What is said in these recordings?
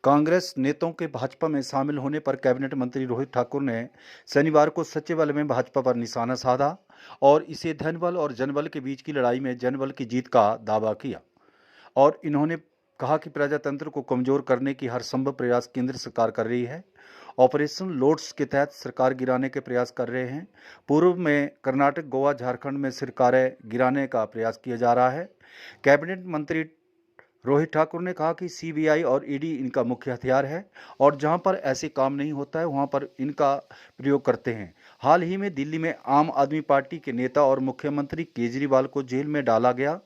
कांग्रेस नेताओं के भाजपा में शामिल होने पर कैबिनेट मंत्री रोहित ठाकुर ने शनिवार को सचिवालय में भाजपा पर निशाना साधा और इसे धनबल और जनबल के बीच की लड़ाई में जनबल की जीत का दावा किया। और इन्होंने कहा कि प्रजातंत्र को कमजोर करने की हर संभव प्रयास केंद्र सरकार कर रही है। ऑपरेशन लोड्स के तहत सरकार गिराने के प्रयास कर रहे हैं। पूर्व में कर्नाटक, गोवा, झारखंड में सरकारें गिराने का प्रयास किया जा रहा है। कैबिनेट मंत्री रोहित ठाकुर ने कहा कि सीबीआई और ईडी इनका मुख्य हथियार है और जहां पर ऐसे काम नहीं होता है वहां पर इनका प्रयोग करते हैं। हाल ही में दिल्ली में आम आदमी पार्टी के नेता और मुख्यमंत्री केजरीवाल को जेल में डाला गया।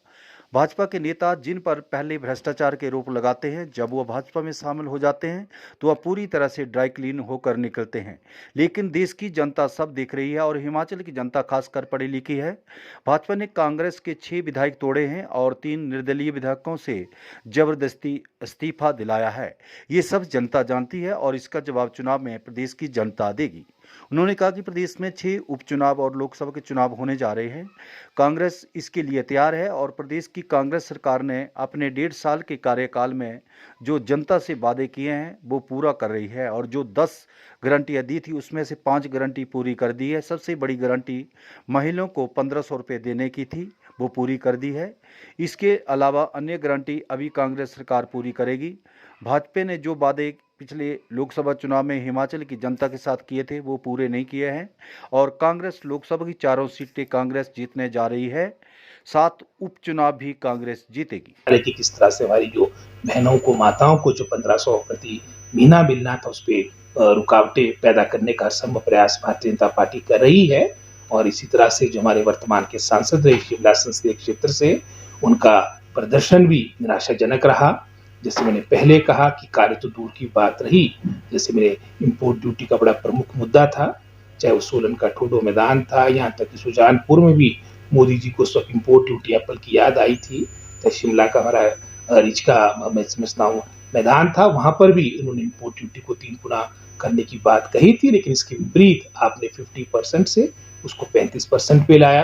भाजपा के नेता जिन पर पहले भ्रष्टाचार के आरोप लगाते हैं, जब वह भाजपा में शामिल हो जाते हैं तो वह पूरी तरह से ड्राई क्लीन होकर निकलते हैं। लेकिन देश की जनता सब देख रही है और हिमाचल की जनता खासकर पढ़ी लिखी है। भाजपा ने कांग्रेस के 6 विधायक तोड़े हैं और 3 निर्दलीय विधायकों से जबरदस्ती इस्तीफा दिलाया है। ये सब जनता जानती है और इसका जवाब चुनाव में प्रदेश की जनता देगी। उन्होंने कहा कि प्रदेश में 6 उपचुनाव और लोकसभा के चुनाव होने जा रहे हैं। कांग्रेस इसके लिए तैयार है और प्रदेश की कांग्रेस सरकार ने अपने 1.5 साल के कार्यकाल में जो जनता से वादे किए हैं वो पूरा कर रही है और जो 10 गारंटियां दी थी उसमें से 5 गारंटी पूरी कर दी है। सबसे बड़ी गारंटी महिलाओं को 1500 रुपये देने की थी, वो पूरी कर दी है। इसके अलावा अन्य गारंटी अभी कांग्रेस सरकार पूरी करेगी। भाजपा ने जो वादे पिछले लोकसभा चुनाव में हिमाचल की जनता के साथ किए थे वो पूरे नहीं किए हैं और कांग्रेस लोकसभा की 4 सीटें कांग्रेस जीतने जा रही है। 7 उपचुनाव भी कांग्रेस जीतेगी। कि किस तरह से हमारी जो बहनों को, माताओं को जो 1500 प्रति महीना मिलना था उस पर रुकावटें पैदा करने का संभव प्रयास भारतीय जनता पार्टी कर रही है। और इसी तरह से जो हमारे वर्तमान के सांसद रहे शिमला संसदीय क्षेत्र से, उनका प्रदर्शन भी निराशाजनक रहा। जैसे मैंने पहले कहा कि कार्य तो दूर की बात रही, जैसे मेरे इंपोर्ट ड्यूटी का बड़ा प्रमुख मुद्दा था, चाहे वो सोलन का ठोडो मैदान था, यहाँ तक कि सुजानपुर में भी मोदी जी को उस वक्त इंपोर्ट ड्यूटी एप्पल की याद आई थी। तो शिमला का हमारा रिच का मैं समझता हूँ मैदान था, वहां पर भी उन्होंने इंपोर्ट ड्यूटी को 3 गुना करने की बात कही थी, लेकिन इसके विपरीत आपने 50% से उसको 35% पे लाया।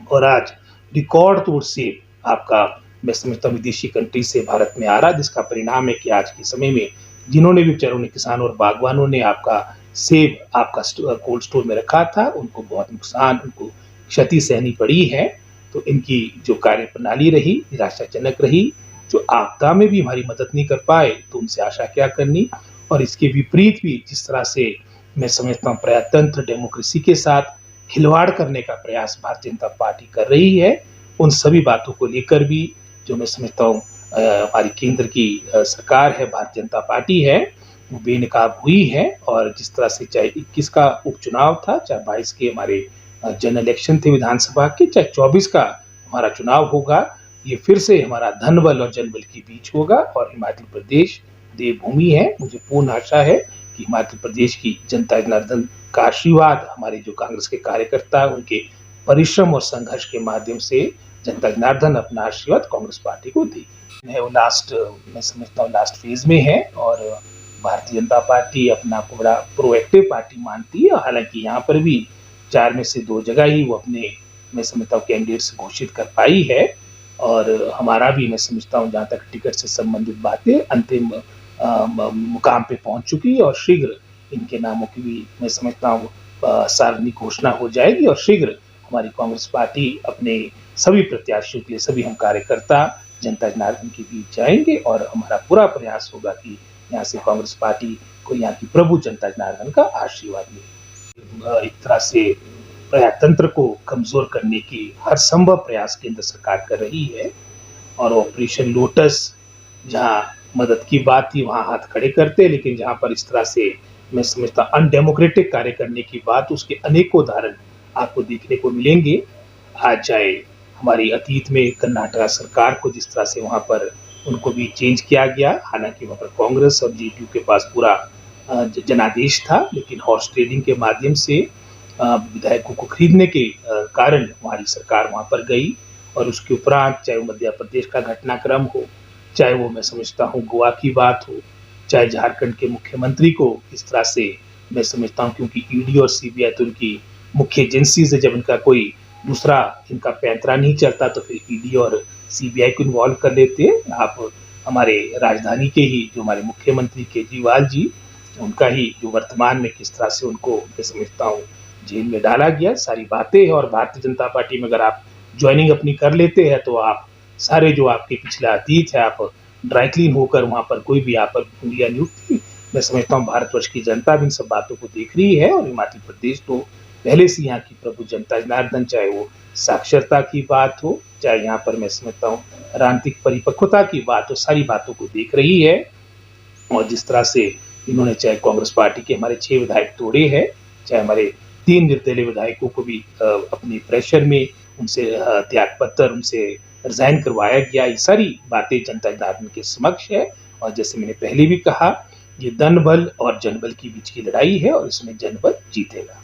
और आज रिकॉर्ड तोड़ से आपका मैं समझता हूँ विदेशी कंट्री से भारत में आ रहा, जिसका परिणाम है कि आज के समय में जिन्होंने भी बेचारों ने, किसानों और बागवानों ने आपका सेब आपका कोल्ड स्टोर में रखा था, उनको बहुत नुकसान, उनको क्षति सहनी पड़ी है। तो इनकी जो कार्य प्रणाली रही निराशाजनक रही। जो आपदा में भी हमारी मदद नहीं कर पाए तो उनसे आशा क्या करनी। और इसके विपरीत भी जिस तरह से मैं समझता हूँ प्रजातंत्र डेमोक्रेसी के साथ खिलवाड़ करने का प्रयास भारतीय जनता पार्टी कर रही है, उन सभी बातों को लेकर भी जो मैं समझता हूँ हमारी केंद्र की सरकार है, भारतीय जनता पार्टी है, वो बेनकाब हुई है। और जिस तरह से चाहे 21 का उपचुनाव था, चाहे 22 के हमारे जनरल इलेक्शन थे विधानसभा के, चाहे 24 का हमारा चुनाव होगा, ये फिर से हमारा धनबल और जनबल के बीच होगा। और हिमाचल प्रदेश देवभूमि है। मुझे पूर्ण आशा है कि हिमाचल प्रदेश की जनता जनार्दन का आशीर्वाद, हमारे जो कांग्रेस के कार्यकर्ता उनके परिश्रम और संघर्ष के माध्यम से जनता जनार्दन अपना आशीर्वाद कांग्रेस पार्टी को दी है। वो मैं समझता हूँ लास्ट फेज में है और भारतीय जनता पार्टी अपना आपको बड़ा प्रोएक्टिव पार्टी मानती है। हालांकि यहाँ पर भी 4 में से 2 जगह ही वो अपने मैं समझता हूँ कैंडिडेट्स घोषित कर पाई है। और हमारा भी मैं समझता हूँ जहाँ तक टिकट से संबंधित बातें अंतिम मुकाम पे पहुंच चुकी है और शीघ्र इनके नामों की भी मैं समझता हूँ सार्वजनिक घोषणा हो जाएगी। और शीघ्र हमारी कांग्रेस पार्टी अपने सभी प्रत्याशियों के लिए, सभी हम कार्यकर्ता जनता जनार्दन के बीच जाएंगे और हमारा पूरा प्रयास होगा कि यहाँ से कांग्रेस पार्टी को यहाँ की प्रभु जनता जनार्दन का आशीर्वाद मिले। एक तरह से प्रजातंत्र को कमजोर करने की हर संभव प्रयास केंद्र सरकार कर रही है। और ऑपरेशन लोटस जहाँ मदद की बात थी वहां हाथ खड़े करते, लेकिन जहां पर इस तरह से मैं समझता अनडेमोक्रेटिक कार्य करने की बात, उसके अनेकों उदाहरण आपको देखने को मिलेंगे। आज चाहे हमारी अतीत में कर्नाटक सरकार को जिस तरह से वहां पर उनको भी चेंज किया गया, हालांकि वहां पर कांग्रेस और जेडीयू के पास पूरा जनादेश था, लेकिन हॉर्स ट्रेडिंग के माध्यम से विधायकों को खरीदने के कारण हमारी सरकार वहां पर गई। और उसके उपरांत चाहे वो मध्य प्रदेश का घटनाक्रम हो, चाहे वो मैं समझता हूँ गोवा की बात हो, चाहे झारखंड के मुख्यमंत्री को इस तरह से मैं समझता हूँ, क्योंकि ईडी और सीबीआई तो उनकी मुख्य एजेंसीज है, जब इनका कोई दूसरा इनका पैंतरा नहीं चलता तो फिर ईडी और सीबीआई को इन्वॉल्व कर लेते हैं। आप हमारे राजधानी के ही जो हमारे मुख्यमंत्री केजरीवाल जी, उनका ही जो वर्तमान में किस तरह से उनको मैं समझता हूँ जेल में डाला गया, सारी बातें हैं। और भारतीय जनता पार्टी में अगर आप ज्वाइनिंग अपनी कर लेते हैं तो आप सारे जो आपके पिछला अतीत है, आप ड्राई क्लीन होकर वहाँ पर कोई भी आप पर उंगलियां नहीं उठती। मैं समझता हूँ भारतवर्ष की जनता भी इन सब बातों को देख रही है, और हिमाचल प्रदेश तो पहले से यहाँ की प्रभु जनता जनार्दन, चाहे वो साक्षरता की बात हो, चाहे यहाँ पर मैं समझता हूँ राजनीतिक परिपक्वता की बात हो, सारी बातों को देख रही है। और जिस तरह से इन्होंने चाहे कांग्रेस पार्टी के हमारे 6 विधायक तोड़े हैं, चाहे हमारे 3 निर्दलीय विधायकों को भी अपने प्रेशर में उनसे त्याग पत्र उनसे रिजाइन करवाया गया, ये सारी बातें जनता जनार्दन के समक्ष है। और जैसे मैंने पहले भी कहा, ये धन बल और जनबल के बीच की लड़ाई है, और इसमें जनबल जीतेगा।